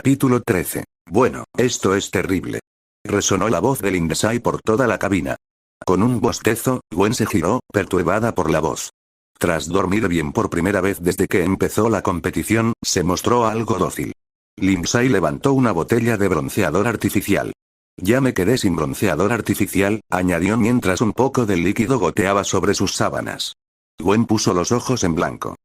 Capítulo 13. Bueno, esto es terrible. Resonó la voz de Lindsay por toda la cabina. Con un bostezo, Gwen se giró, perturbada por la voz. Tras dormir bien por primera vez desde que empezó la competición, se mostró algo dócil. Lindsay levantó una botella de bronceador artificial. Ya me quedé sin bronceador artificial, añadió mientras un poco del líquido goteaba sobre sus sábanas. Gwen puso los ojos en blanco.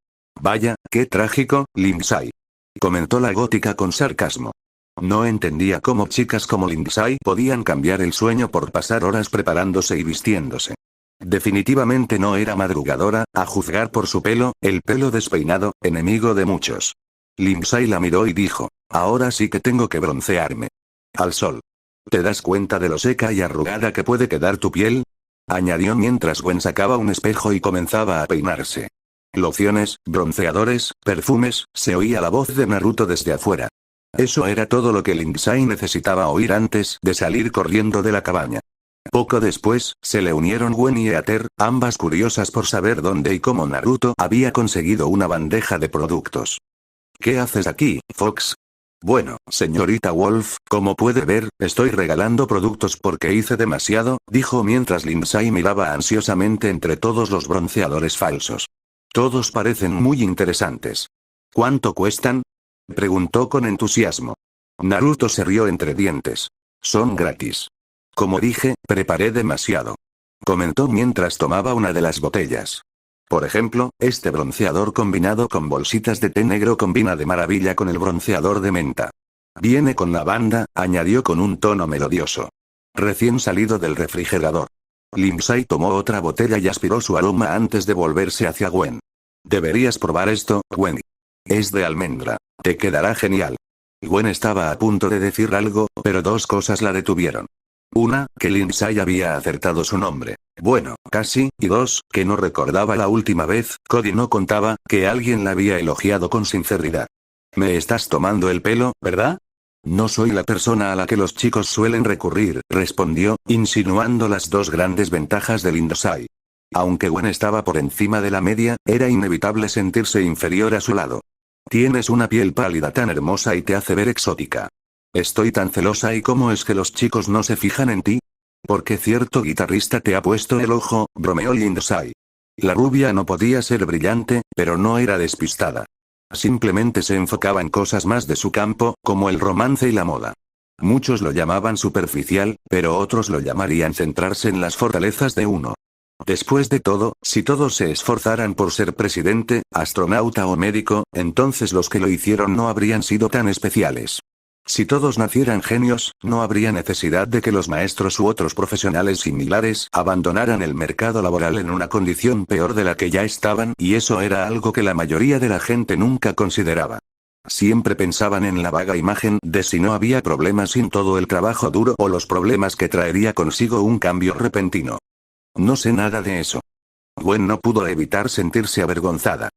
Vaya, qué trágico, Lindsay. Comentó la gótica con sarcasmo. No entendía cómo chicas como Lindsay podían cambiar el sueño por pasar horas preparándose y vistiéndose. Definitivamente no era madrugadora, a juzgar por su pelo, el pelo despeinado, enemigo de muchos. Lindsay la miró y dijo, ahora sí que tengo que broncearme. Al sol. ¿Te das cuenta de lo seca y arrugada que puede quedar tu piel? Añadió mientras Gwen sacaba un espejo y comenzaba a peinarse. Lociones, bronceadores, perfumes, se oía la voz de Naruto desde afuera. Eso era todo lo que Lindsay necesitaba oír antes de salir corriendo de la cabaña. Poco después, se le unieron Gwen y Eater, ambas curiosas por saber dónde y cómo Naruto había conseguido una bandeja de productos. ¿Qué haces aquí, Fox? Bueno, señorita Wolf, como puede ver, estoy regalando productos porque hice demasiado, dijo mientras Lindsay miraba ansiosamente entre todos los bronceadores falsos. Todos parecen muy interesantes. ¿Cuánto cuestan? Preguntó con entusiasmo. Naruto se rió entre dientes. Son gratis. Como dije, preparé demasiado. Comentó mientras tomaba una de las botellas. Por ejemplo, este bronceador combinado con bolsitas de té negro combina de maravilla con el bronceador de menta. Viene con lavanda, añadió con un tono melodioso. Recién salido del refrigerador. Lindsay tomó otra botella y aspiró su aroma antes de volverse hacia Gwen. Deberías probar esto, Gwen. Es de almendra. Te quedará genial. Gwen estaba a punto de decir algo, pero dos cosas la detuvieron. Una, que Lindsay había acertado su nombre. Bueno, casi, y dos, que no recordaba la última vez, Cody no contaba, que alguien la había elogiado con sinceridad. Me estás tomando el pelo, ¿verdad? No soy la persona a la que los chicos suelen recurrir, respondió, insinuando las dos grandes ventajas de Lindsay. Aunque Gwen estaba por encima de la media, era inevitable sentirse inferior a su lado. Tienes una piel pálida tan hermosa y te hace ver exótica. Estoy tan celosa y ¿cómo es que los chicos no se fijan en ti? Porque cierto guitarrista te ha puesto el ojo, bromeó Lindsay. La rubia no podía ser brillante, pero no era despistada. Simplemente se enfocaba en cosas más de su campo, como el romance y la moda. Muchos lo llamaban superficial, pero otros lo llamarían centrarse en las fortalezas de uno. Después de todo, si todos se esforzaran por ser presidente, astronauta o médico, entonces los que lo hicieron no habrían sido tan especiales. Si todos nacieran genios, no habría necesidad de que los maestros u otros profesionales similares abandonaran el mercado laboral en una condición peor de la que ya estaban, y eso era algo que la mayoría de la gente nunca consideraba. Siempre pensaban en la vaga imagen de si no había problemas sin todo el trabajo duro o los problemas que traería consigo un cambio repentino. No sé nada de eso. Gwen no pudo evitar sentirse avergonzada.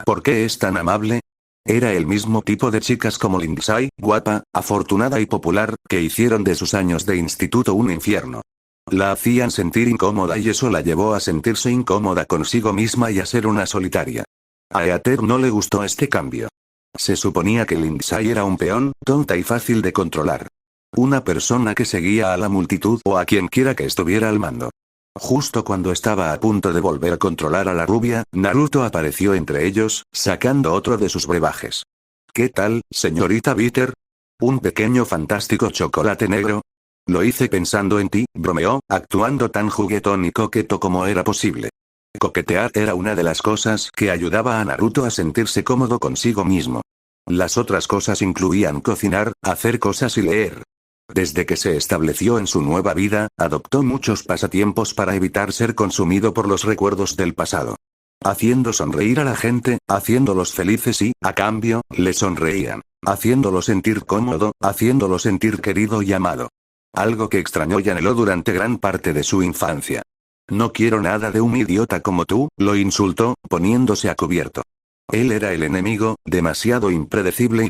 ¿Por qué es tan amable? Era el mismo tipo de chicas como Lindsay, guapa, afortunada y popular, que hicieron de sus años de instituto un infierno. La hacían sentir incómoda y eso la llevó a sentirse incómoda consigo misma y a ser una solitaria. A Eater no le gustó este cambio. Se suponía que Lindsay era un peón, tonta y fácil de controlar. Una persona que seguía a la multitud o a quien quiera que estuviera al mando. Justo cuando estaba a punto de volver a controlar a la rubia, Naruto apareció entre ellos, sacando otro de sus brebajes. ¿Qué tal, señorita Bitter? ¿Un pequeño fantástico chocolate negro? Lo hice pensando en ti, bromeó, actuando tan juguetón y coqueto como era posible. Coquetear era una de las cosas que ayudaba a Naruto a sentirse cómodo consigo mismo. Las otras cosas incluían cocinar, hacer cosas y leer. Desde que se estableció en su nueva vida, adoptó muchos pasatiempos para evitar ser consumido por los recuerdos del pasado. Haciendo sonreír a la gente, haciéndolos felices y, a cambio, le sonreían. Haciéndolo sentir cómodo, haciéndolo sentir querido y amado. Algo que extrañó y anheló durante gran parte de su infancia. No quiero nada de un idiota como tú, lo insultó, poniéndose a cubierto. Él era el enemigo, demasiado impredecible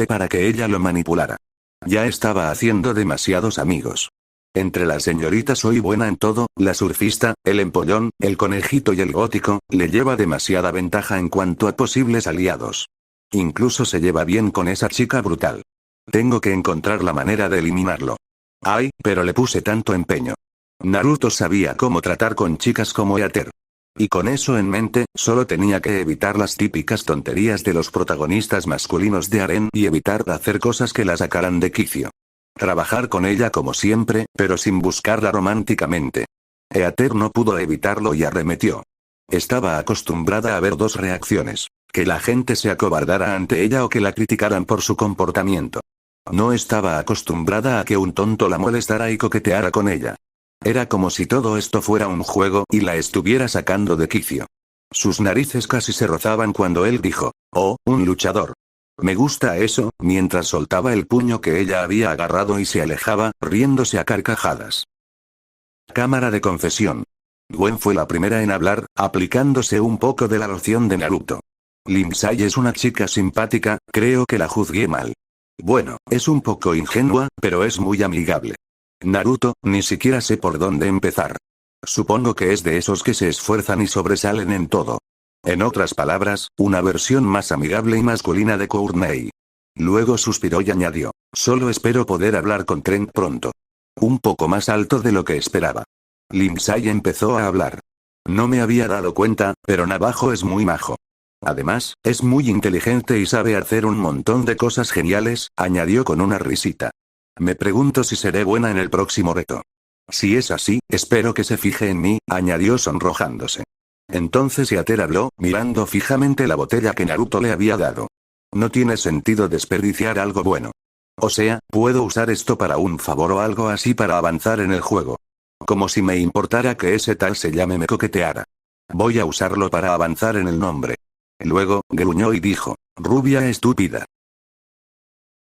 para que ella lo manipulara. Ya estaba haciendo demasiados amigos. Entre la señorita soy buena en todo, la surfista, el empollón, el conejito y el gótico, le lleva demasiada ventaja en cuanto a posibles aliados. Incluso se lleva bien con esa chica brutal. Tengo que encontrar la manera de eliminarlo. Ay, pero le puse tanto empeño. Naruto sabía cómo tratar con chicas como Eater. Y con eso en mente, solo tenía que evitar las típicas tonterías de los protagonistas masculinos de harén y evitar hacer cosas que la sacaran de quicio. Trabajar con ella como siempre, pero sin buscarla románticamente. Eater no pudo evitarlo y arremetió. Estaba acostumbrada a ver dos reacciones: que la gente se acobardara ante ella o que la criticaran por su comportamiento. No estaba acostumbrada a que un tonto la molestara y coqueteara con ella. Era como si todo esto fuera un juego y la estuviera sacando de quicio. Sus narices casi se rozaban cuando él dijo: "Oh, un luchador. Me gusta eso", mientras soltaba el puño que ella había agarrado y se alejaba, riéndose a carcajadas. Cámara de confesión. Gwen fue la primera en hablar, aplicándose un poco de la loción de Naruto. Lindsay es una chica simpática, creo que la juzgué mal. Bueno, es un poco ingenua, pero es muy amigable. Naruto, ni siquiera sé por dónde empezar. Supongo que es de esos que se esfuerzan y sobresalen en todo. En otras palabras, una versión más amigable y masculina de Courtney. Luego suspiró y añadió: "Solo espero poder hablar con Trent pronto". Un poco más alto de lo que esperaba. Lindsay empezó a hablar. No me había dado cuenta, pero Navajo es muy majo. Además, es muy inteligente y sabe hacer un montón de cosas geniales, añadió con una risita. Me pregunto si seré buena en el próximo reto. Si es así, espero que se fije en mí, añadió sonrojándose. Entonces Yater habló, mirando fijamente la botella que Naruto le había dado. No tiene sentido desperdiciar algo bueno. O sea, puedo usar esto para un favor o algo así para avanzar en el juego. Como si me importara que ese tal se llame me coqueteara. Voy a usarlo para avanzar en el nombre. Luego, gruñó y dijo: "Rubia estúpida".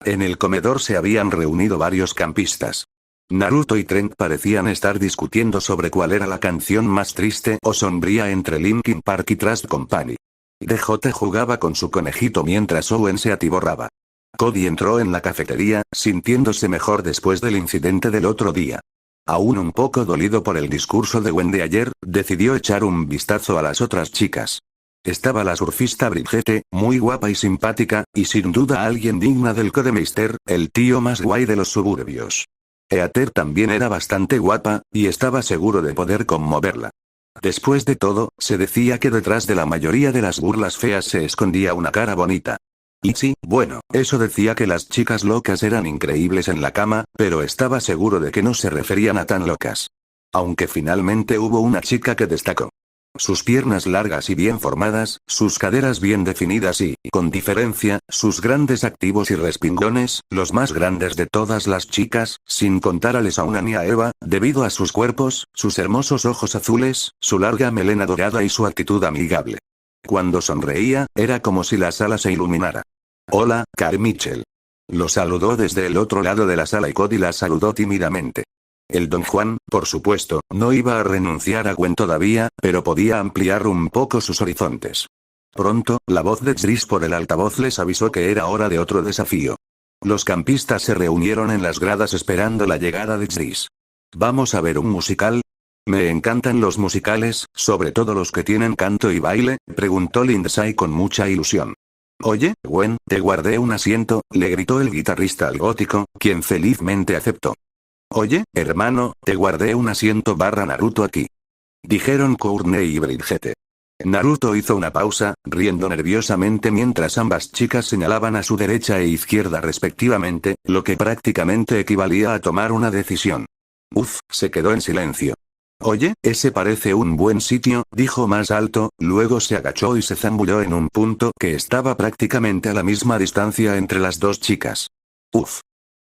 En el comedor se habían reunido varios campistas. Naruto y Trent parecían estar discutiendo sobre cuál era la canción más triste o sombría entre Linkin Park y Trash Company. DJ jugaba con su conejito mientras Owen se atiborraba. Cody entró en la cafetería, sintiéndose mejor después del incidente del otro día. Aún un poco dolido por el discurso de Gwen de ayer, decidió echar un vistazo a las otras chicas. Estaba la surfista Brigitte, muy guapa y simpática, y sin duda alguien digna del Codemeister, el tío más guay de los suburbios. Eater también era bastante guapa, y estaba seguro de poder conmoverla. Después de todo, se decía que detrás de la mayoría de las burlas feas se escondía una cara bonita. Y sí, bueno, eso decía que las chicas locas eran increíbles en la cama, pero estaba seguro de que no se referían a tan locas. Aunque finalmente hubo una chica que destacó. Sus piernas largas y bien formadas, sus caderas bien definidas y, con diferencia, sus grandes activos y respingones, los más grandes de todas las chicas, sin contar a Lesauna ni a Eva, debido a sus cuerpos, sus hermosos ojos azules, su larga melena dorada y su actitud amigable. Cuando sonreía, era como si la sala se iluminara. «Hola, Carmichael». Lo saludó desde el otro lado de la sala y Cody la saludó tímidamente. El Don Juan, por supuesto, no iba a renunciar a Gwen todavía, pero podía ampliar un poco sus horizontes. Pronto, la voz de Chris por el altavoz les avisó que era hora de otro desafío. Los campistas se reunieron en las gradas esperando la llegada de Chris. «¿Vamos a ver un musical?» «Me encantan los musicales, sobre todo los que tienen canto y baile», preguntó Lindsay con mucha ilusión. «Oye, Gwen, te guardé un asiento», le gritó el guitarrista al gótico, quien felizmente aceptó. «Oye, hermano, te guardé un asiento Naruto aquí», dijeron Courtney y Brigitte. Naruto hizo una pausa, riendo nerviosamente mientras ambas chicas señalaban a su derecha e izquierda respectivamente, lo que prácticamente equivalía a tomar una decisión. Se quedó en silencio. «Oye, ese parece un buen sitio», dijo más alto, luego se agachó y se zambulló en un punto que estaba prácticamente a la misma distancia entre las dos chicas.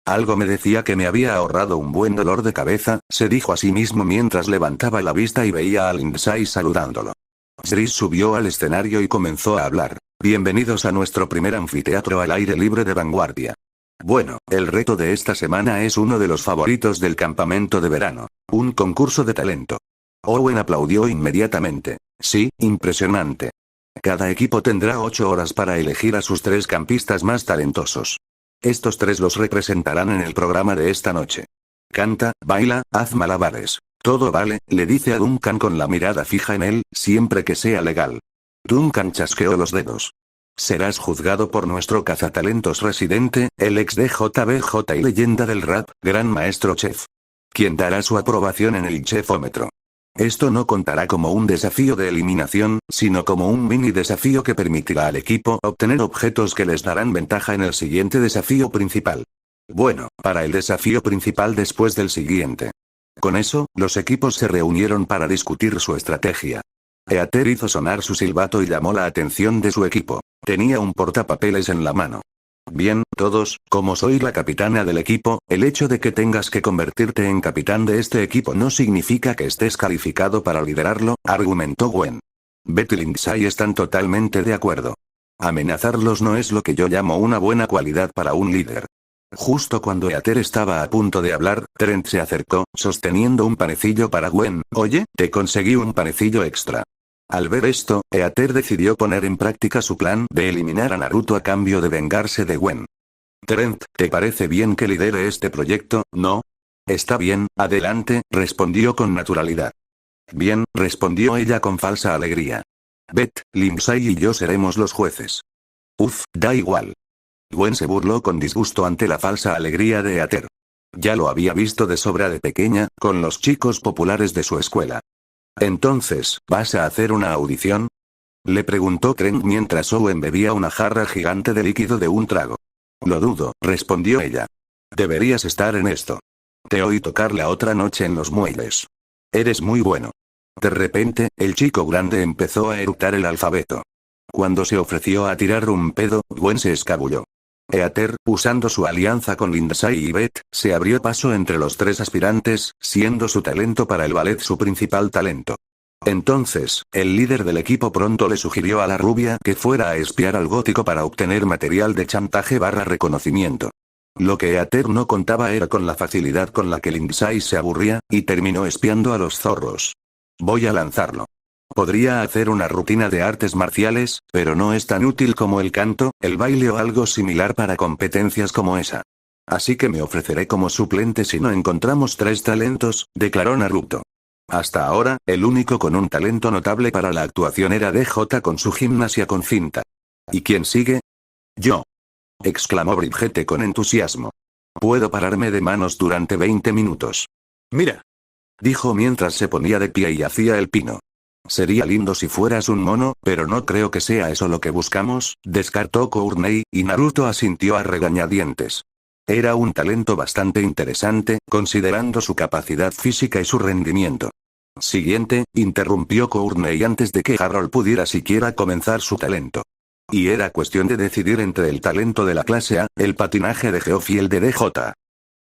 Algo me decía que me había ahorrado un buen dolor de cabeza, se dijo a sí mismo mientras levantaba la vista y veía a Lindsay saludándolo. Chris subió al escenario y comenzó a hablar. «Bienvenidos a nuestro primer anfiteatro al aire libre de Vanguardia. Bueno, el reto de esta semana es uno de los favoritos del campamento de verano. Un concurso de talento». Owen aplaudió inmediatamente. «Sí, impresionante. Cada equipo tendrá 8 horas para elegir a sus 3 campistas más talentosos. Estos 3 los representarán en el programa de esta noche. Canta, baila, haz malabares. Todo vale», le dice a Duncan con la mirada fija en él, siempre que sea legal. Duncan chasqueó los dedos. Serás juzgado por nuestro cazatalentos residente, el ex DJBJ y leyenda del rap, Gran Maestro Chef. Quien dará su aprobación en el chefómetro. Esto no contará como un desafío de eliminación, sino como un mini desafío que permitirá al equipo obtener objetos que les darán ventaja en el siguiente desafío principal. Bueno, para el desafío principal después del siguiente. Con eso, los equipos se reunieron para discutir su estrategia. Eater hizo sonar su silbato y llamó la atención de su equipo. Tenía un portapapeles en la mano. Bien, todos, como soy la capitana del equipo, el hecho de que tengas que convertirte en capitán de este equipo no significa que estés calificado para liderarlo, argumentó Gwen. Beth y Lindsay están totalmente de acuerdo. Amenazarlos no es lo que yo llamo una buena cualidad para un líder. Justo cuando Eater estaba a punto de hablar, Trent se acercó, sosteniendo un panecillo para Gwen. Oye, te conseguí un panecillo extra. Al ver esto, Eater decidió poner en práctica su plan de eliminar a Naruto a cambio de vengarse de Gwen. Trent, ¿te parece bien que lidere este proyecto, no? Está bien, adelante, respondió con naturalidad. Bien, respondió ella con falsa alegría. Beth, Lindsay y yo seremos los jueces. Uf, da igual. Gwen se burló con disgusto ante la falsa alegría de Eater. Ya lo había visto de sobra de pequeña, con los chicos populares de su escuela. Entonces, ¿vas a hacer una audición? Le preguntó Trent mientras Owen bebía una jarra gigante de líquido de un trago. Lo dudo, respondió ella. Deberías estar en esto. Te oí tocar la otra noche en los muelles. Eres muy bueno. De repente, el chico grande empezó a eructar el alfabeto. Cuando se ofreció a tirar un pedo, Gwen se escabulló. Eater, usando su alianza con Lindsay y Beth, se abrió paso entre los tres aspirantes, siendo su talento para el ballet su principal talento. Entonces, el líder del equipo pronto le sugirió a la rubia que fuera a espiar al gótico para obtener material de chantaje / reconocimiento. Lo que Eater no contaba era con la facilidad con la que Lindsay se aburría, y terminó espiando a los zorros. Voy a lanzarlo. Podría hacer una rutina de artes marciales, pero no es tan útil como el canto, el baile o algo similar para competencias como esa. Así que me ofreceré como suplente si no encontramos 3 talentos, declaró Naruto. Hasta ahora, el único con un talento notable para la actuación era DJ con su gimnasia con cinta. ¿Y quién sigue? Yo. Exclamó Brigitte con entusiasmo. Puedo pararme de manos durante 20 minutos. Mira. Dijo mientras se ponía de pie y hacía el pino. Sería lindo si fueras un mono, pero no creo que sea eso lo que buscamos, descartó Courtney, y Naruto asintió a regañadientes. Era un talento bastante interesante, considerando su capacidad física y su rendimiento. Siguiente, interrumpió Courtney antes de que Harold pudiera siquiera comenzar su talento. Y era cuestión de decidir entre el talento de la clase A, el patinaje de Geoff y el de DJ.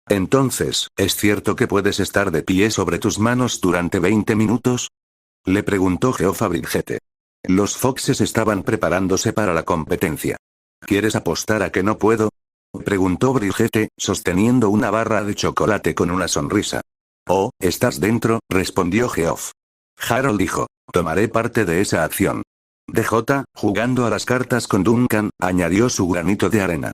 Entonces, ¿es cierto que puedes estar de pie sobre tus manos durante 20 minutos? Le preguntó Geoff a Brigitte. Los Foxes estaban preparándose para la competencia. ¿Quieres apostar a que no puedo? Preguntó Brigitte, sosteniendo una barra de chocolate con una sonrisa. Oh, ¿estás dentro?, respondió Geoff. Harold dijo. Tomaré parte de esa acción. DJ, jugando a las cartas con Duncan, añadió su granito de arena.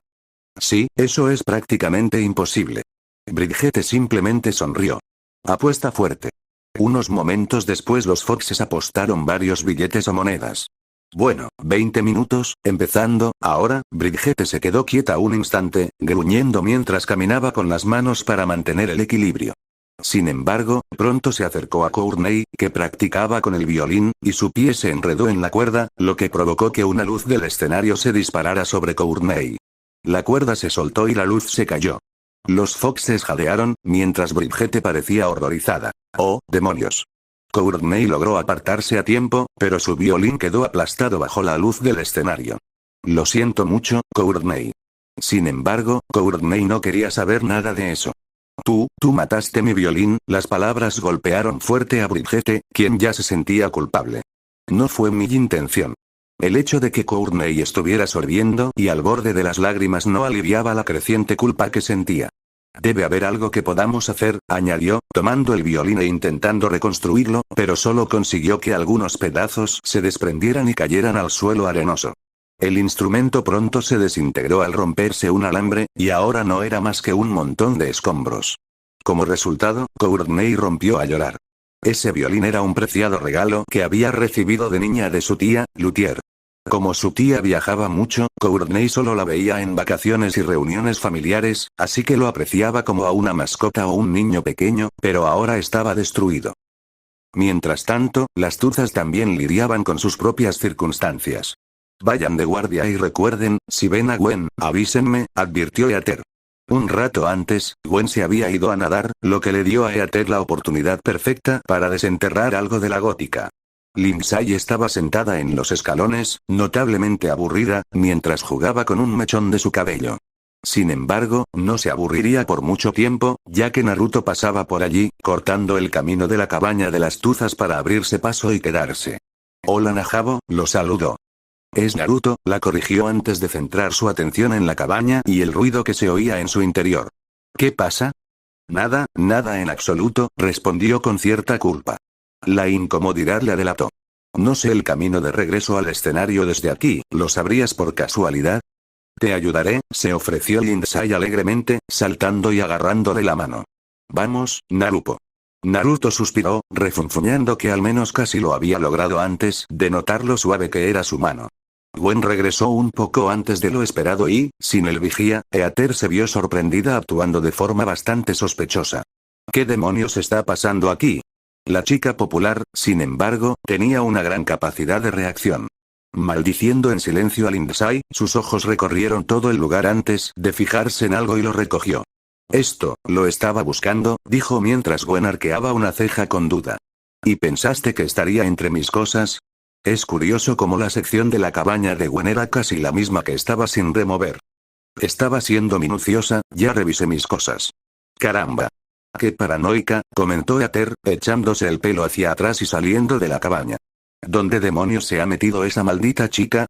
Sí, eso es prácticamente imposible. Brigitte simplemente sonrió. Apuesta fuerte. Unos momentos después los Foxes apostaron varios billetes o monedas. Bueno, 20 minutos, empezando, ahora. Brigitte se quedó quieta un instante, gruñendo mientras caminaba con las manos para mantener el equilibrio. Sin embargo, pronto se acercó a Courtney, que practicaba con el violín, y su pie se enredó en la cuerda, lo que provocó que una luz del escenario se disparara sobre Courtney. La cuerda se soltó y la luz se cayó. Los Foxes jadearon, mientras Brigitte parecía horrorizada. ¡Oh, demonios! Courtney logró apartarse a tiempo, pero su violín quedó aplastado bajo la luz del escenario. Lo siento mucho, Courtney. Sin embargo, Courtney no quería saber nada de eso. Tú mataste mi violín, las palabras golpearon fuerte a Brigitte, quien ya se sentía culpable. No fue mi intención. El hecho de que Courtney estuviera sorbiendo y al borde de las lágrimas no aliviaba la creciente culpa que sentía. Debe haber algo que podamos hacer, añadió, tomando el violín e intentando reconstruirlo, pero solo consiguió que algunos pedazos se desprendieran y cayeran al suelo arenoso. El instrumento pronto se desintegró al romperse un alambre, y ahora no era más que un montón de escombros. Como resultado, Courtney rompió a llorar. Ese violín era un preciado regalo que había recibido de niña de su tía, Luthier. Como su tía viajaba mucho, Courtney solo la veía en vacaciones y reuniones familiares, así que lo apreciaba como a una mascota o un niño pequeño, pero ahora estaba destruido. Mientras tanto, las tuzas también lidiaban con sus propias circunstancias. Vayan de guardia y recuerden, si ven a Gwen, avísenme, advirtió Heather. Un rato antes, Gwen se había ido a nadar, lo que le dio a Heather la oportunidad perfecta para desenterrar algo de la gótica. Lindsay estaba sentada en los escalones, notablemente aburrida, mientras jugaba con un mechón de su cabello. Sin embargo, no se aburriría por mucho tiempo, ya que Naruto pasaba por allí, cortando el camino de la cabaña de las tuzas para abrirse paso y quedarse. Hola Najabo, lo saludó. Es Naruto, la corrigió antes de centrar su atención en la cabaña y el ruido que se oía en su interior. ¿Qué pasa? Nada, nada en absoluto, respondió con cierta culpa. La incomodidad le delató. No sé el camino de regreso al escenario desde aquí, ¿lo sabrías por casualidad? Te ayudaré, se ofreció Lindsay alegremente, saltando y agarrándole la mano. Vamos, Naruto. Naruto suspiró, refunfuñando que al menos casi lo había logrado antes de notar lo suave que era su mano. Gwen regresó un poco antes de lo esperado y, sin el vigía, Heather se vio sorprendida actuando de forma bastante sospechosa. ¿Qué demonios está pasando aquí? La chica popular, sin embargo, tenía una gran capacidad de reacción. Maldiciendo en silencio a Lindsay, sus ojos recorrieron todo el lugar antes de fijarse en algo y lo recogió. Esto, lo estaba buscando, dijo mientras Gwen arqueaba una ceja con duda. ¿Y pensaste que estaría entre mis cosas? Es curioso cómo la sección de la cabaña de Gwen era casi la misma que estaba sin remover. Estaba siendo minuciosa, ya revisé mis cosas. Caramba. Qué paranoica, comentó Heather, echándose el pelo hacia atrás y saliendo de la cabaña. ¿Dónde demonios se ha metido esa maldita chica?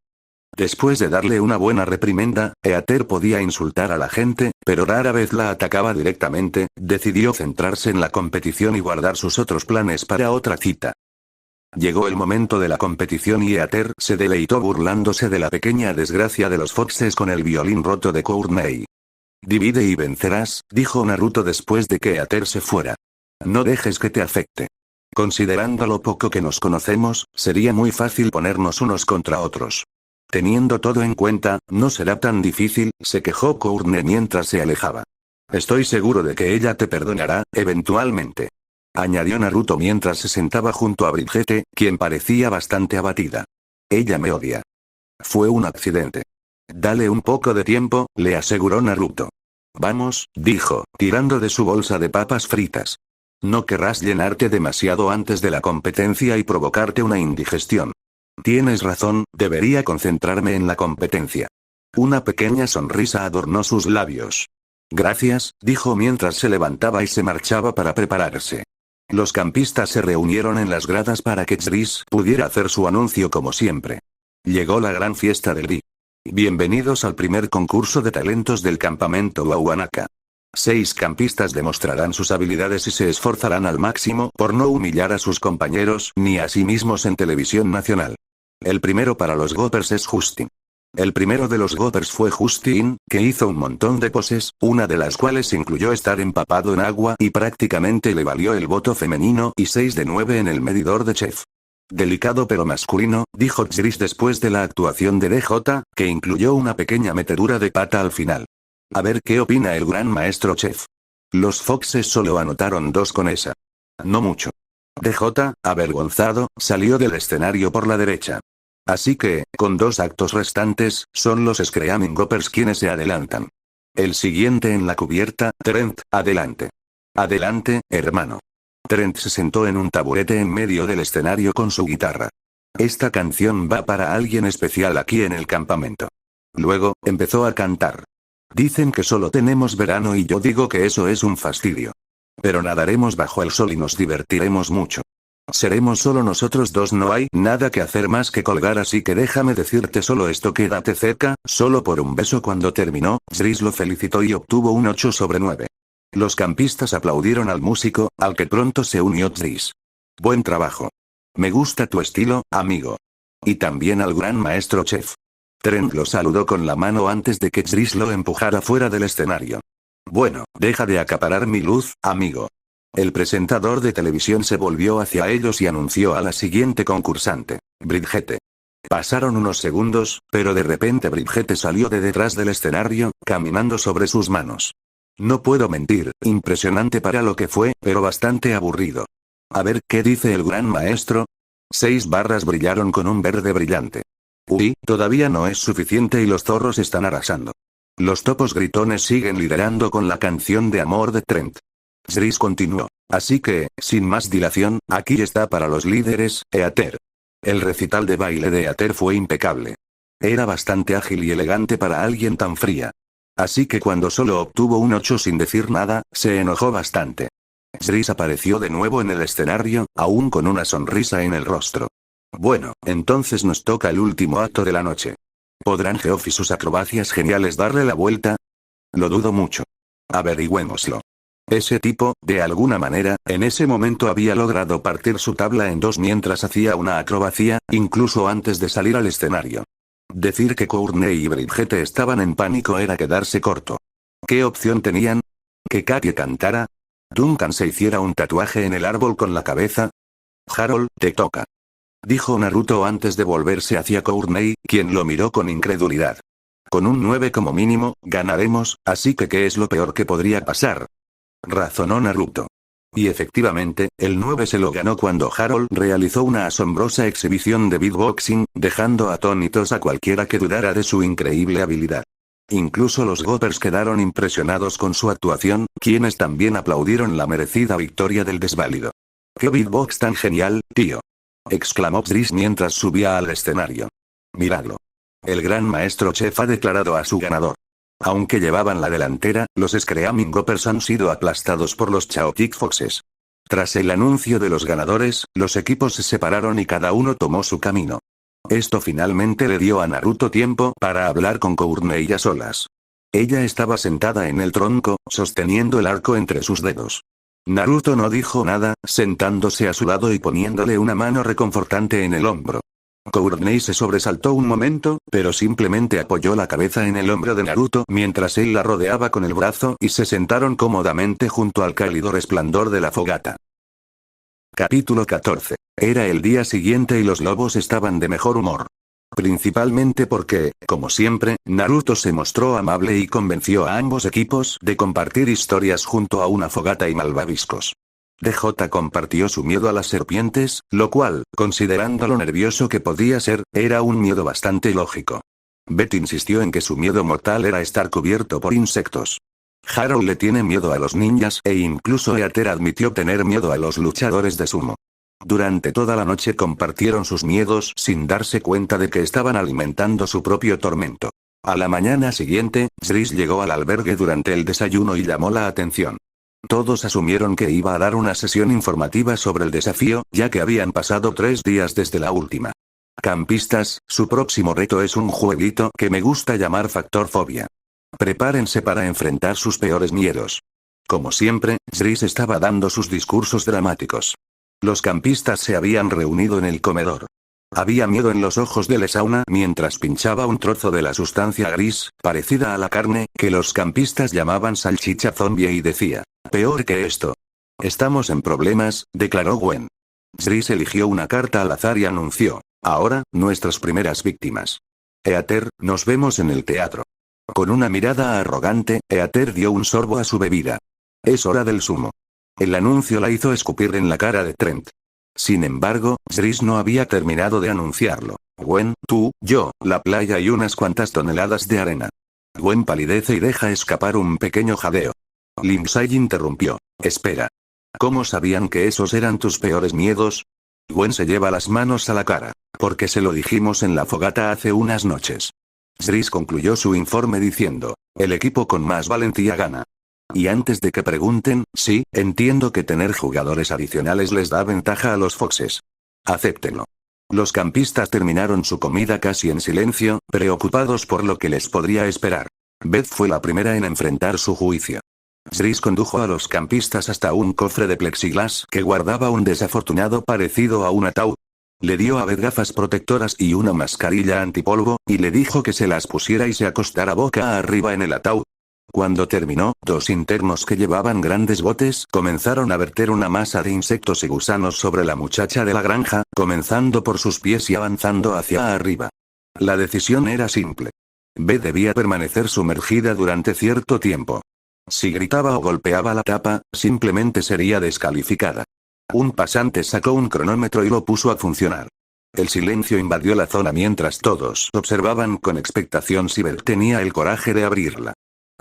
Después de darle una buena reprimenda, Heather podía insultar a la gente, pero rara vez la atacaba directamente, decidió centrarse en la competición y guardar sus otros planes para otra cita. Llegó el momento de la competición y Heather se deleitó burlándose de la pequeña desgracia de los Foxes con el violín roto de Courtney. Divide y vencerás, dijo Naruto después de que Heather se fuera. No dejes que te afecte. Considerando lo poco que nos conocemos, sería muy fácil ponernos unos contra otros. Teniendo todo en cuenta, no será tan difícil, se quejó Courtney mientras se alejaba. Estoy seguro de que ella te perdonará, eventualmente. Añadió Naruto mientras se sentaba junto a Brigitte, quien parecía bastante abatida. Ella me odia. Fue un accidente. Dale un poco de tiempo, le aseguró Naruto. Vamos, dijo, tirando de su bolsa de papas fritas. No querrás llenarte demasiado antes de la competencia y provocarte una indigestión. Tienes razón, debería concentrarme en la competencia. Una pequeña sonrisa adornó sus labios. Gracias, dijo mientras se levantaba y se marchaba para prepararse. Los campistas se reunieron en las gradas para que Chris pudiera hacer su anuncio como siempre. Llegó la gran fiesta del día. Bienvenidos al primer concurso de talentos del campamento Wawanaka. 6 campistas demostrarán sus habilidades y se esforzarán al máximo por no humillar a sus compañeros ni a sí mismos en televisión nacional. El primero para los Goppers es Justin. El primero de los Goppers fue Justin, que hizo un montón de poses, una de las cuales incluyó estar empapado en agua y prácticamente le valió el voto femenino y 6 de 9 en el medidor de chef. Delicado pero masculino, dijo Chris después de la actuación de DJ, que incluyó una pequeña metedura de pata al final. A ver qué opina el gran maestro chef. Los Foxes solo anotaron 2 con esa. No mucho. DJ, avergonzado, salió del escenario por la derecha. Así que, con 2 actos restantes, son los Screaming Goppers quienes se adelantan. El siguiente en la cubierta, Trent, adelante. Adelante, hermano. Trent se sentó en un taburete en medio del escenario con su guitarra. Esta canción va para alguien especial aquí en el campamento. Luego, empezó a cantar. Dicen que solo tenemos verano y yo digo que eso es un fastidio. Pero nadaremos bajo el sol y nos divertiremos mucho. Seremos solo nosotros 2, no hay nada que hacer más que colgar, así que déjame decirte solo esto, quédate cerca, solo por un beso. Cuando terminó, Chris lo felicitó y obtuvo un 8 sobre 9. Los campistas aplaudieron al músico, al que pronto se unió Chris. Buen trabajo. Me gusta tu estilo, amigo. Y también al gran maestro chef. Trent lo saludó con la mano antes de que Chris lo empujara fuera del escenario. Bueno, deja de acaparar mi luz, amigo. El presentador de televisión se volvió hacia ellos y anunció a la siguiente concursante, Brigitte. Pasaron unos segundos, pero de repente Brigitte salió de detrás del escenario, caminando sobre sus manos. No puedo mentir, impresionante para lo que fue, pero bastante aburrido. A ver, ¿qué dice el gran maestro? 6 barras brillaron con un verde brillante. Uy, todavía no es suficiente y los zorros están arrasando. Los topos gritones siguen liderando con la canción de amor de Trent. Zris continuó. Así que, sin más dilación, aquí está para los líderes, Eater. El recital de baile de Eater fue impecable. Era bastante ágil y elegante para alguien tan fría. Así que cuando solo obtuvo un 8 sin decir nada, se enojó bastante. Zris apareció de nuevo en el escenario, aún con una sonrisa en el rostro. Bueno, entonces nos toca el último acto de la noche. ¿Podrán Geoff y sus acrobacias geniales darle la vuelta? Lo dudo mucho. Averigüémoslo. Ese tipo, de alguna manera, en ese momento había logrado partir su tabla en 2 mientras hacía una acrobacia, incluso antes de salir al escenario. Decir que Courtney y Brigitte estaban en pánico era quedarse corto. ¿Qué opción tenían? ¿Que Katie cantara? ¿Duncan se hiciera un tatuaje en el árbol con la cabeza? Harold, te toca. Dijo Naruto antes de volverse hacia Courtney, quien lo miró con incredulidad. Con un 9 como mínimo, ganaremos, así que ¿qué es lo peor que podría pasar? Razonó Naruto. Y efectivamente, el 9 se lo ganó cuando Harold realizó una asombrosa exhibición de beatboxing, dejando atónitos a cualquiera que dudara de su increíble habilidad. Incluso los Goppers quedaron impresionados con su actuación, quienes también aplaudieron la merecida victoria del desválido. ¡Qué beatbox tan genial, tío! Exclamó Zris mientras subía al escenario. Miradlo. El gran maestro Chef ha declarado a su ganador. Aunque llevaban la delantera, los Screaming Goppers han sido aplastados por los Chaotic Foxes. Tras el anuncio de los ganadores, los equipos se separaron y cada uno tomó su camino. Esto finalmente le dio a Naruto tiempo para hablar con Courtney a solas. Ella estaba sentada en el tronco, sosteniendo el arco entre sus dedos. Naruto no dijo nada, sentándose a su lado y poniéndole una mano reconfortante en el hombro. Courtney se sobresaltó un momento, pero simplemente apoyó la cabeza en el hombro de Naruto mientras él la rodeaba con el brazo y se sentaron cómodamente junto al cálido resplandor de la fogata. Capítulo 14. Era el día siguiente y los lobos estaban de mejor humor. Principalmente porque, como siempre, Naruto se mostró amable y convenció a ambos equipos de compartir historias junto a una fogata y malvaviscos. DJ compartió su miedo a las serpientes, lo cual, considerando lo nervioso que podía ser, era un miedo bastante lógico. Beth insistió en que su miedo mortal era estar cubierto por insectos. Harold le tiene miedo a los ninjas e incluso Eater admitió tener miedo a los luchadores de sumo. Durante toda la noche compartieron sus miedos sin darse cuenta de que estaban alimentando su propio tormento. A la mañana siguiente, Zris llegó al albergue durante el desayuno y llamó la atención. Todos asumieron que iba a dar una sesión informativa sobre el desafío, ya que habían pasado 3 días desde la última. Campistas, su próximo reto es un jueguito que me gusta llamar Factor Fobia. Prepárense para enfrentar sus peores miedos. Como siempre, Zris estaba dando sus discursos dramáticos. Los campistas se habían reunido en el comedor. Había miedo en los ojos de Lesauna mientras pinchaba un trozo de la sustancia gris, parecida a la carne, que los campistas llamaban salchicha zombie y decía, peor que esto. Estamos en problemas, declaró Gwen. Zris eligió una carta al azar y anunció, ahora, nuestras primeras víctimas. Eater, nos vemos en el teatro. Con una mirada arrogante, Eater dio un sorbo a su bebida. Es hora del sumo. El anuncio la hizo escupir en la cara de Trent. Sin embargo, Zris no había terminado de anunciarlo. Gwen, tú, yo, la playa y unas cuantas toneladas de arena. Gwen palidece y deja escapar un pequeño jadeo. Lindsay interrumpió. Espera. ¿Cómo sabían que esos eran tus peores miedos? Gwen se lleva las manos a la cara. Porque se lo dijimos en la fogata hace unas noches. Zris concluyó su informe diciendo, el equipo con más valentía gana. Y antes de que pregunten, sí, entiendo que tener jugadores adicionales les da ventaja a los Foxes. Acéptenlo. Los campistas terminaron su comida casi en silencio, preocupados por lo que les podría esperar. Beth fue la primera en enfrentar su juicio. Zris condujo a los campistas hasta un cofre de plexiglas que guardaba un desafortunado parecido a un ataúd. Le dio a Beth gafas protectoras y una mascarilla antipolvo, y le dijo que se las pusiera y se acostara boca arriba en el ataúd. Cuando terminó, dos internos que llevaban grandes botes comenzaron a verter una masa de insectos y gusanos sobre la muchacha de la granja, comenzando por sus pies y avanzando hacia arriba. La decisión era simple. B debía permanecer sumergida durante cierto tiempo. Si gritaba o golpeaba la tapa, simplemente sería descalificada. Un pasante sacó un cronómetro y lo puso a funcionar. El silencio invadió la zona mientras todos observaban con expectación si Beth tenía el coraje de abrirla.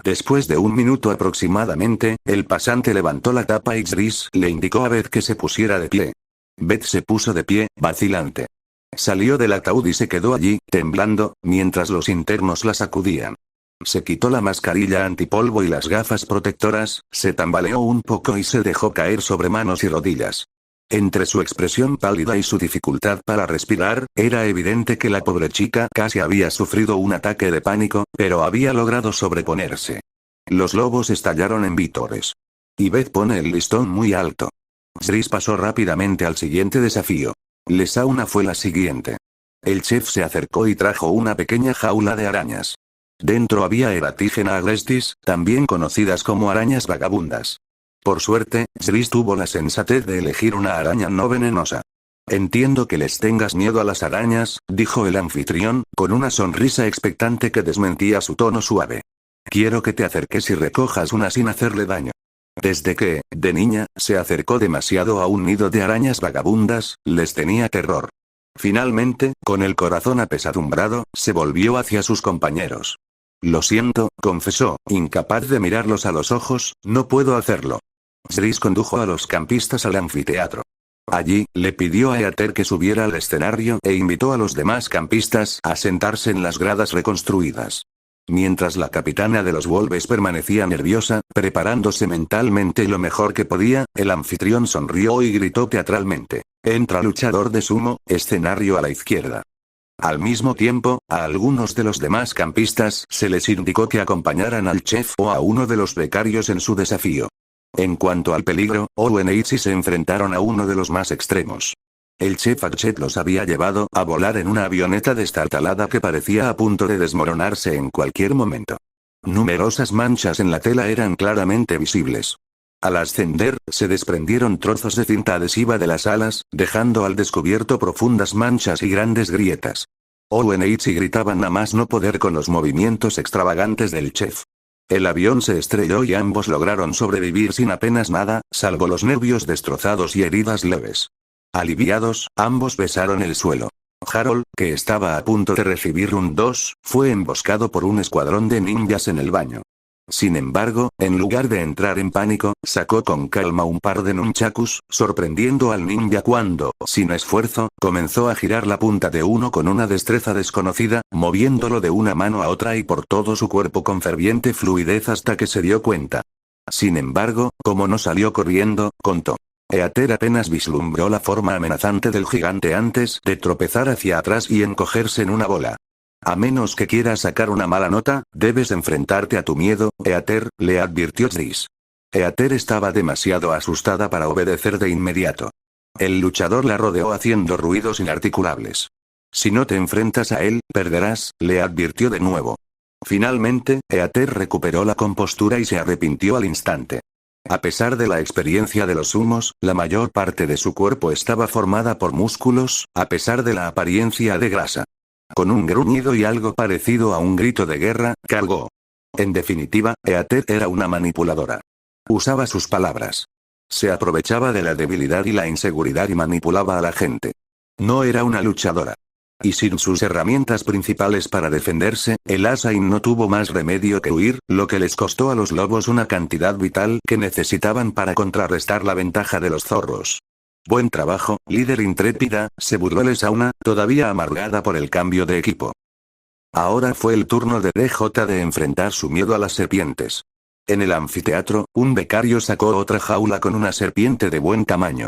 Después de un minuto aproximadamente, el pasante levantó la tapa y Chris le indicó a Beth que se pusiera de pie. Beth se puso de pie, vacilante. Salió del ataúd y se quedó allí, temblando, mientras los internos la sacudían. Se quitó la mascarilla antipolvo y las gafas protectoras, se tambaleó un poco y se dejó caer sobre manos y rodillas. Entre su expresión pálida y su dificultad para respirar, era evidente que la pobre chica casi había sufrido un ataque de pánico, pero había logrado sobreponerse. Los lobos estallaron en vítores. Y Beth pone el listón muy alto. Chris pasó rápidamente al siguiente desafío. La sauna fue la siguiente. El chef se acercó y trajo una pequeña jaula de arañas. Dentro había Eratigena agrestis, también conocidas como arañas vagabundas. Por suerte, Chris tuvo la sensatez de elegir una araña no venenosa. Entiendo que les tengas miedo a las arañas, dijo el anfitrión, con una sonrisa expectante que desmentía su tono suave. Quiero que te acerques y recojas una sin hacerle daño. Desde que, de niña, se acercó demasiado a un nido de arañas vagabundas, les tenía terror. Finalmente, con el corazón apesadumbrado, se volvió hacia sus compañeros. Lo siento, confesó, incapaz de mirarlos a los ojos, no puedo hacerlo. Chris condujo a los campistas al anfiteatro. Allí, le pidió a Eater que subiera al escenario e invitó a los demás campistas a sentarse en las gradas reconstruidas. Mientras la capitana de los Wolves permanecía nerviosa, preparándose mentalmente lo mejor que podía, el anfitrión sonrió y gritó teatralmente: «Entra luchador de sumo, escenario a la izquierda». Al mismo tiempo, a algunos de los demás campistas se les indicó que acompañaran al chef o a uno de los becarios en su desafío. En cuanto al peligro, Owen e Itzy se enfrentaron a uno de los más extremos. El chef Hatchet los había llevado a volar en una avioneta destartalada que parecía a punto de desmoronarse en cualquier momento. Numerosas manchas en la tela eran claramente visibles. Al ascender, se desprendieron trozos de cinta adhesiva de las alas, dejando al descubierto profundas manchas y grandes grietas. Owen e Itzy gritaban a más no poder con los movimientos extravagantes del chef. El avión se estrelló y ambos lograron sobrevivir sin apenas nada, salvo los nervios destrozados y heridas leves. Aliviados, ambos besaron el suelo. Harold, que estaba a punto de recibir un 2, fue emboscado por un escuadrón de ninjas en el baño. Sin embargo, en lugar de entrar en pánico, sacó con calma un par de nunchakus, sorprendiendo al ninja cuando, sin esfuerzo, comenzó a girar la punta de uno con una destreza desconocida, moviéndolo de una mano a otra y por todo su cuerpo con ferviente fluidez hasta que se dio cuenta. Sin embargo, como no salió corriendo, contó. Eater apenas vislumbró la forma amenazante del gigante antes de tropezar hacia atrás y encogerse en una bola. A menos que quieras sacar una mala nota, debes enfrentarte a tu miedo, Eater, le advirtió Chris. Eater estaba demasiado asustada para obedecer de inmediato. El luchador la rodeó haciendo ruidos inarticulables. Si no te enfrentas a él, perderás, le advirtió de nuevo. Finalmente, Eater recuperó la compostura y se arrepintió al instante. A pesar de la experiencia de los humos, la mayor parte de su cuerpo estaba formada por músculos, a pesar de la apariencia de grasa. Con un gruñido y algo parecido a un grito de guerra, cargó. En definitiva, Eater era una manipuladora. Usaba sus palabras. Se aprovechaba de la debilidad y la inseguridad y manipulaba a la gente. No era una luchadora. Y sin sus herramientas principales para defenderse, el Assassin no tuvo más remedio que huir, lo que les costó a los lobos una cantidad vital que necesitaban para contrarrestar la ventaja de los zorros. Buen trabajo, líder intrépida, se burló Lesauna, todavía amargada por el cambio de equipo. Ahora fue el turno de DJ de enfrentar su miedo a las serpientes. En el anfiteatro, un becario sacó otra jaula con una serpiente de buen tamaño.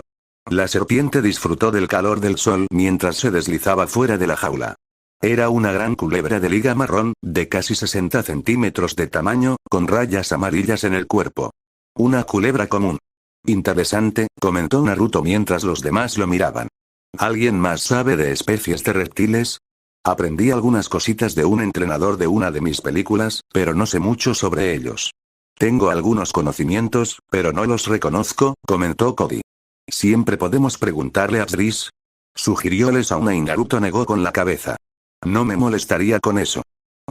La serpiente disfrutó del calor del sol mientras se deslizaba fuera de la jaula. Era una gran culebra de liga marrón, de casi 60 centímetros de tamaño, con rayas amarillas en el cuerpo. Una culebra común. Interesante, comentó Naruto mientras los demás lo miraban. ¿Alguien más sabe de especies de reptiles? Aprendí algunas cositas de un entrenador de una de mis películas, pero no sé mucho sobre ellos. Tengo algunos conocimientos, pero no los reconozco, comentó Cody. Siempre podemos preguntarle a Driss, sugirió Lesauna y Naruto negó con la cabeza. No me molestaría con eso.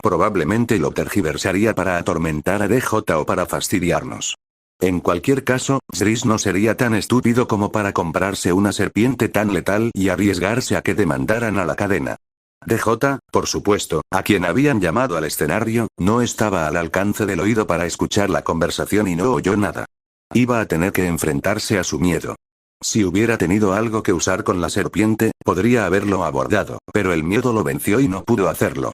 Probablemente lo tergiversaría para atormentar a DJ o para fastidiarnos. En cualquier caso, Driss no sería tan estúpido como para comprarse una serpiente tan letal y arriesgarse a que demandaran a la cadena. DJ, por supuesto, a quien habían llamado al escenario, no estaba al alcance del oído para escuchar la conversación y no oyó nada. Iba a tener que enfrentarse a su miedo. Si hubiera tenido algo que usar con la serpiente, podría haberlo abordado, pero el miedo lo venció y no pudo hacerlo.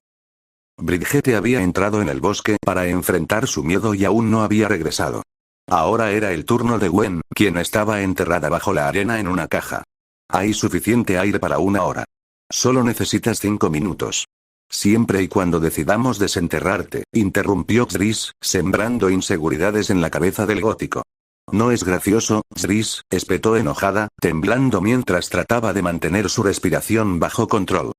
Brigitte había entrado en el bosque para enfrentar su miedo y aún no había regresado. Ahora era el turno de Gwen, quien estaba enterrada bajo la arena en una caja. Hay suficiente aire para 1 hora. Solo necesitas 5 minutos. Siempre y cuando decidamos desenterrarte, interrumpió Driss, sembrando inseguridades en la cabeza del gótico. No es gracioso, Driss, espetó enojada, temblando mientras trataba de mantener su respiración bajo control.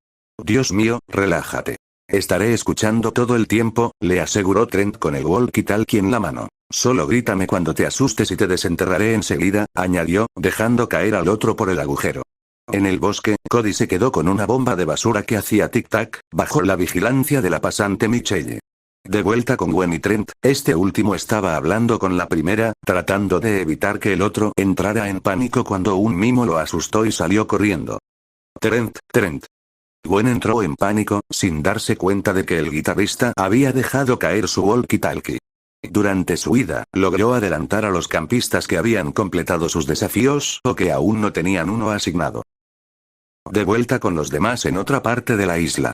Dios mío, relájate. Estaré escuchando todo el tiempo, le aseguró Trent con el walkie-talkie en la mano. Solo grítame cuando te asustes y te desenterraré enseguida, añadió, dejando caer al otro por el agujero. En el bosque, Cody se quedó con una bomba de basura que hacía tic-tac, bajo la vigilancia de la pasante Michelle. De vuelta con Gwen y Trent, este último estaba hablando con la primera, tratando de evitar que el otro entrara en pánico cuando un mimo lo asustó y salió corriendo. Trent. Gwen entró en pánico, sin darse cuenta de que el guitarrista había dejado caer su walkie-talkie. Durante su huida, logró adelantar a los campistas que habían completado sus desafíos o que aún no tenían uno asignado. De vuelta con los demás en otra parte de la isla.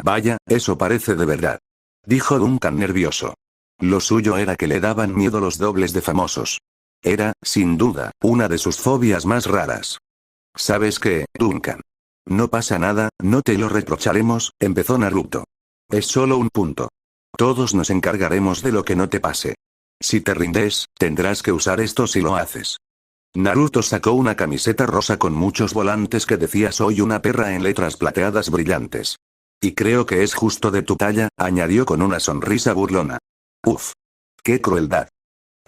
Vaya, eso parece de verdad. Dijo Duncan nervioso. Lo suyo era que le daban miedo los dobles de famosos. Era, sin duda, una de sus fobias más raras. ¿Sabes qué, Duncan? No pasa nada, no te lo reprocharemos, empezó Naruto. Es solo un punto. Todos nos encargaremos de lo que no te pase. Si te rindes, tendrás que usar esto si lo haces. Naruto sacó una camiseta rosa con muchos volantes que decía soy una perra en letras plateadas brillantes. Y creo que es justo de tu talla, añadió con una sonrisa burlona. Uf. ¡Qué crueldad!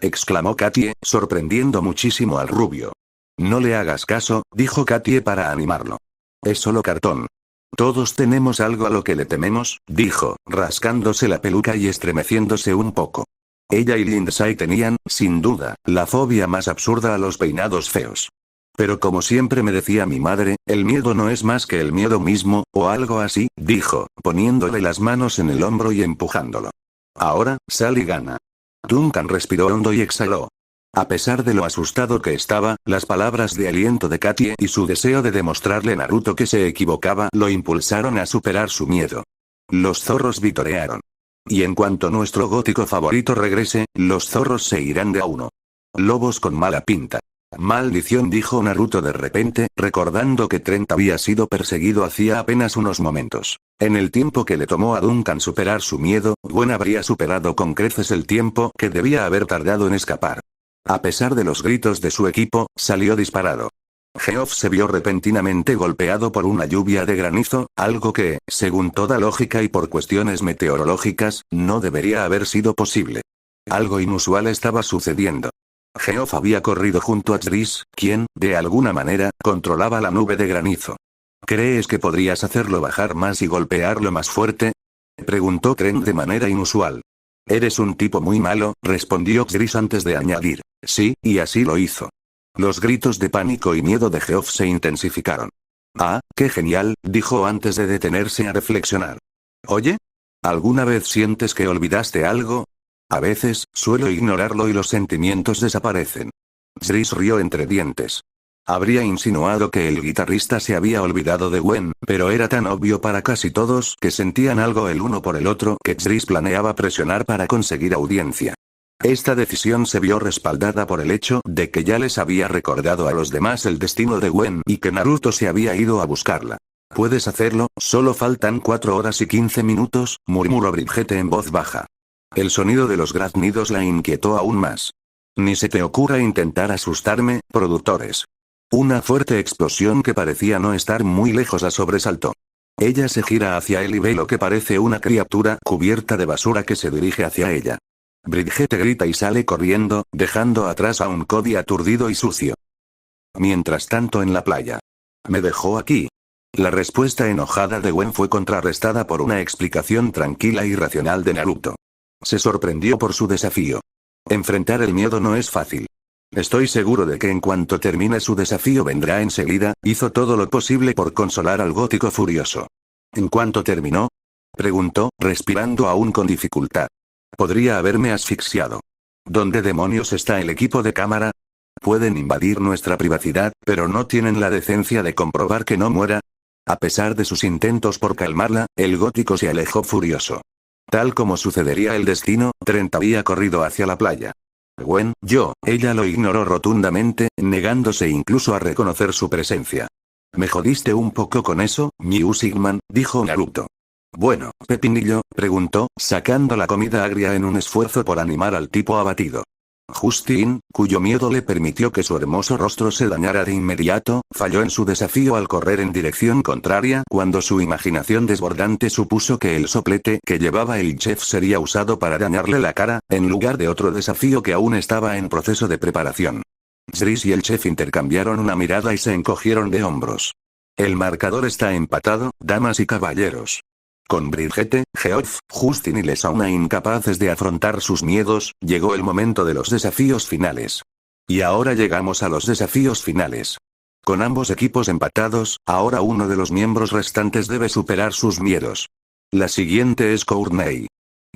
Exclamó Katie, sorprendiendo muchísimo al rubio. No le hagas caso, dijo Katie para animarlo. Es solo cartón. Todos tenemos algo a lo que le tememos, dijo, rascándose la peluca y estremeciéndose un poco. Ella y Lindsay tenían, sin duda, la fobia más absurda a los peinados feos. Pero como siempre me decía mi madre, el miedo no es más que el miedo mismo, o algo así, dijo, poniéndole las manos en el hombro y empujándolo. Ahora, sal y gana. Duncan respiró hondo y exhaló. A pesar de lo asustado que estaba, las palabras de aliento de Katie y su deseo de demostrarle a Naruto que se equivocaba lo impulsaron a superar su miedo. Los zorros vitorearon. Y en cuanto nuestro gótico favorito regrese, los zorros se irán de a uno. Lobos con mala pinta. Maldición, dijo Naruto de repente, recordando que Trent había sido perseguido hacía apenas unos momentos. En el tiempo que le tomó a Duncan superar su miedo, Gwen habría superado con creces el tiempo que debía haber tardado en escapar. A pesar de los gritos de su equipo, salió disparado. Geoff se vio repentinamente golpeado por una lluvia de granizo, algo que, según toda lógica y por cuestiones meteorológicas, no debería haber sido posible. Algo inusual estaba sucediendo. Geoff había corrido junto a Driss, quien, de alguna manera, controlaba la nube de granizo. ¿Crees que podrías hacerlo bajar más y golpearlo más fuerte? Preguntó Trent de manera inusual. Eres un tipo muy malo, respondió Driss antes de añadir. Sí, y así lo hizo. Los gritos de pánico y miedo de Geoff se intensificaron. Ah, qué genial, dijo antes de detenerse a reflexionar. Oye, ¿alguna vez sientes que olvidaste algo? A veces, suelo ignorarlo y los sentimientos desaparecen. Driss rió entre dientes. Habría insinuado que el guitarrista se había olvidado de Gwen, pero era tan obvio para casi todos que sentían algo el uno por el otro que Driss planeaba presionar para conseguir audiencia. Esta decisión se vio respaldada por el hecho de que ya les había recordado a los demás el destino de Gwen y que Naruto se había ido a buscarla. Puedes hacerlo, solo faltan 4 horas y 15 minutos, murmuró Brigitte en voz baja. El sonido de los graznidos la inquietó aún más. Ni se te ocurra intentar asustarme, productores. Una fuerte explosión que parecía no estar muy lejos la sobresaltó. Ella se gira hacia él y ve lo que parece una criatura cubierta de basura que se dirige hacia ella. Bridget grita y sale corriendo, dejando atrás a un Cody aturdido y sucio. Mientras tanto en la playa. ¿Me dejó aquí? La respuesta enojada de Gwen fue contrarrestada por una explicación tranquila y racional de Naruto. Se sorprendió por su desafío. Enfrentar el miedo no es fácil. Estoy seguro de que en cuanto termine su desafío vendrá enseguida. Hizo todo lo posible por consolar al gótico furioso. ¿En cuanto terminó? Preguntó, respirando aún con dificultad. Podría haberme asfixiado. ¿Dónde demonios está el equipo de cámara? Pueden invadir nuestra privacidad, pero no tienen la decencia de comprobar que no muera. A pesar de sus intentos por calmarla, el gótico se alejó furioso. Tal como sucedería el destino, Trent había corrido hacia la playa. Gwen, ella lo ignoró rotundamente, negándose incluso a reconocer su presencia. ¿Me jodiste un poco con eso, Miu Sigman?, dijo Naruto. Bueno, Pepinillo, preguntó, sacando la comida agria en un esfuerzo por animar al tipo abatido. Justin, cuyo miedo le permitió que su hermoso rostro se dañara de inmediato, falló en su desafío al correr en dirección contraria cuando su imaginación desbordante supuso que el soplete que llevaba el chef sería usado para dañarle la cara, en lugar de otro desafío que aún estaba en proceso de preparación. Zris y el chef intercambiaron una mirada y se encogieron de hombros. El marcador está empatado, damas y caballeros. Con Bridget, Geoff, Justin y Lesauna incapaces de afrontar sus miedos, llegó el momento de los desafíos finales. Y ahora llegamos a los desafíos finales. Con ambos equipos empatados, ahora uno de los miembros restantes debe superar sus miedos. La siguiente es Courtney.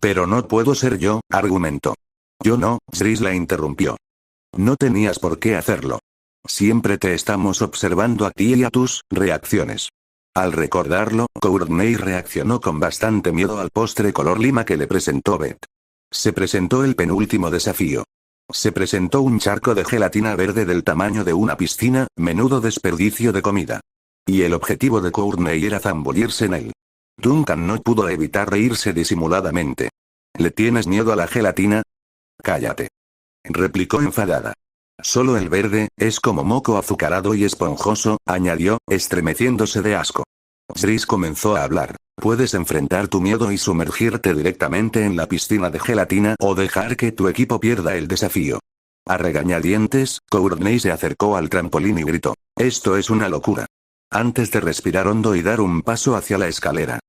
Pero no puedo ser yo, argumentó. Yo no, Zris la interrumpió. No tenías por qué hacerlo. Siempre te estamos observando a ti y a tus reacciones. Al recordarlo, Courtney reaccionó con bastante miedo al postre color lima que le presentó Beth. Se presentó el penúltimo desafío. Se presentó un charco de gelatina verde del tamaño de una piscina, menudo desperdicio de comida. Y el objetivo de Courtney era zambullirse en él. Duncan no pudo evitar reírse disimuladamente. ¿Le tienes miedo a la gelatina? Cállate. Replicó enfadada. Solo el verde, es como moco azucarado y esponjoso, añadió, estremeciéndose de asco. Zris comenzó a hablar. Puedes enfrentar tu miedo y sumergirte directamente en la piscina de gelatina o dejar que tu equipo pierda el desafío. A regañadientes, Courtney se acercó al trampolín y gritó. Esto es una locura. Antes de respirar hondo y dar un paso hacia la escalera.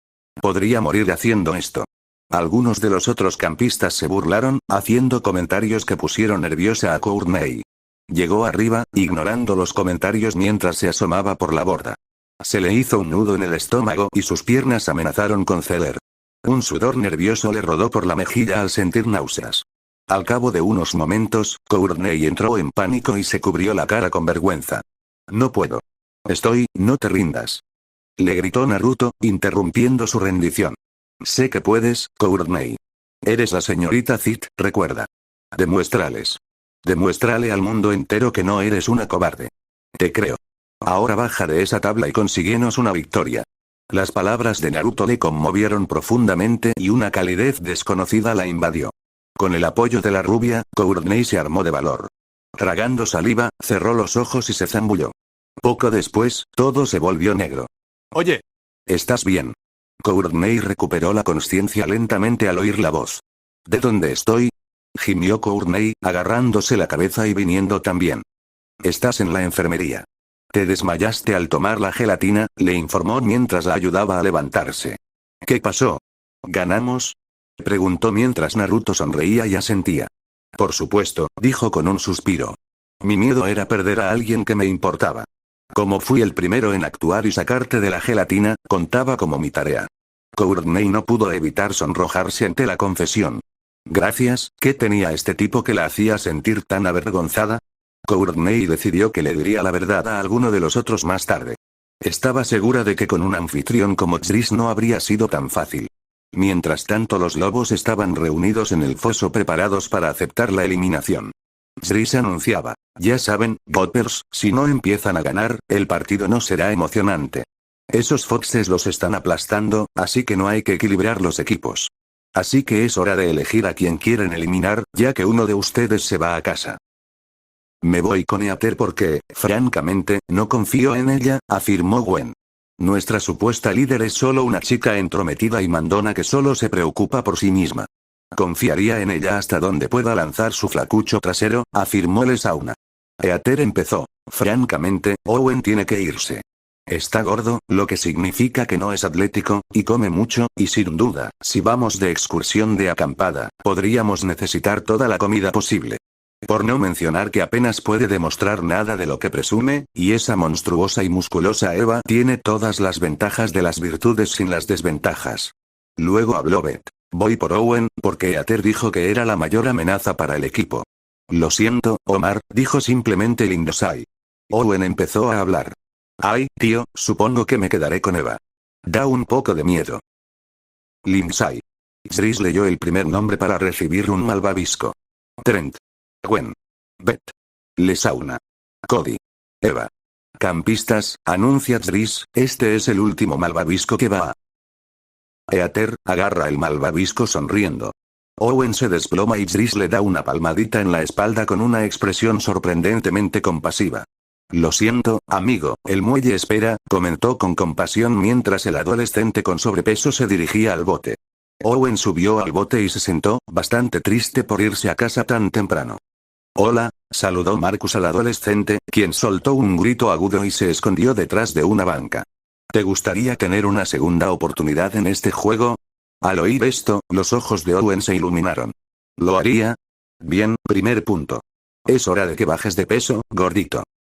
Podría morir haciendo esto. Algunos de los otros campistas se burlaron, haciendo comentarios que pusieron nerviosa a Courtney. Llegó arriba, ignorando los comentarios mientras se asomaba por la borda. Se le hizo un nudo en el estómago y sus piernas amenazaron con ceder. Un sudor nervioso le rodó por la mejilla al sentir náuseas. Al cabo de unos momentos, Courtney entró en pánico y se cubrió la cara con vergüenza. No puedo. No te rindas. Le gritó Naruto, interrumpiendo su rendición. Sé que puedes, Courtney. Eres la señorita Zit, recuerda. Demuéstrales. Demuéstrale al mundo entero que no eres una cobarde. Te creo. Ahora baja de esa tabla y consíguenos una victoria. Las palabras de Naruto le conmovieron profundamente y una calidez desconocida la invadió. Con el apoyo de la rubia, Courtney se armó de valor. Tragando saliva, cerró los ojos y se zambulló. Poco después, todo se volvió negro. Oye. ¿Estás bien? Courtney recuperó la consciencia lentamente al oír la voz. ¿De dónde estoy? Gimió Courtney, agarrándose la cabeza y viniendo también. Estás en la enfermería. Te desmayaste al tomar la gelatina, le informó mientras la ayudaba a levantarse. ¿Qué pasó? ¿Ganamos? Preguntó mientras Naruto sonreía y asentía. Por supuesto, dijo con un suspiro. Mi miedo era perder a alguien que me importaba. Como fui el primero en actuar y sacarte de la gelatina, contaba como mi tarea. Courtney no pudo evitar sonrojarse ante la confesión. Gracias, ¿qué tenía este tipo que la hacía sentir tan avergonzada? Courtney decidió que le diría la verdad a alguno de los otros más tarde. Estaba segura de que con un anfitrión como Zris no habría sido tan fácil. Mientras tanto los lobos estaban reunidos en el foso preparados para aceptar la eliminación. Zris anunciaba, ya saben, Boppers, si no empiezan a ganar, el partido no será emocionante. Esos foxes los están aplastando, así que no hay que equilibrar los equipos. Así que es hora de elegir a quien quieren eliminar, ya que uno de ustedes se va a casa. Me voy con Eater porque, francamente, no confío en ella, afirmó Gwen. Nuestra supuesta líder es solo una chica entrometida y mandona que solo se preocupa por sí misma. Confiaría en ella hasta donde pueda lanzar su flacucho trasero, afirmó Lesauna. Eater empezó. Francamente, Owen tiene que irse. Está gordo, lo que significa que no es atlético, y come mucho, y sin duda, si vamos de excursión de acampada, podríamos necesitar toda la comida posible. Por no mencionar que apenas puede demostrar nada de lo que presume, y esa monstruosa y musculosa Eva tiene todas las ventajas de las virtudes sin las desventajas. Luego habló Beth. Voy por Owen, porque Eater dijo que era la mayor amenaza para el equipo. Lo siento, Omar, dijo simplemente Lindsay. Owen empezó a hablar. Ay, tío, supongo que me quedaré con Eva. Da un poco de miedo. Lindsay. Driss leyó el primer nombre para recibir un malvavisco. Trent. Gwen. Beth. Lesauna. Cody. Eva. Campistas, anuncia Driss, este es el último malvavisco que va a... Eater, agarra el malvavisco sonriendo. Owen se desploma y Driss le da una palmadita en la espalda con una expresión sorprendentemente compasiva. Lo siento, amigo, el muelle espera, comentó con compasión mientras el adolescente con sobrepeso se dirigía al bote. Owen subió al bote y se sentó, bastante triste por irse a casa tan temprano. Hola, saludó Marcus al adolescente, quien soltó un grito agudo y se escondió detrás de una banca. ¿Te gustaría tener una segunda oportunidad en este juego? Al oír esto, los ojos de Owen se iluminaron. ¿Lo haría? Bien, primer punto. Es hora de que bajes de peso, gordito.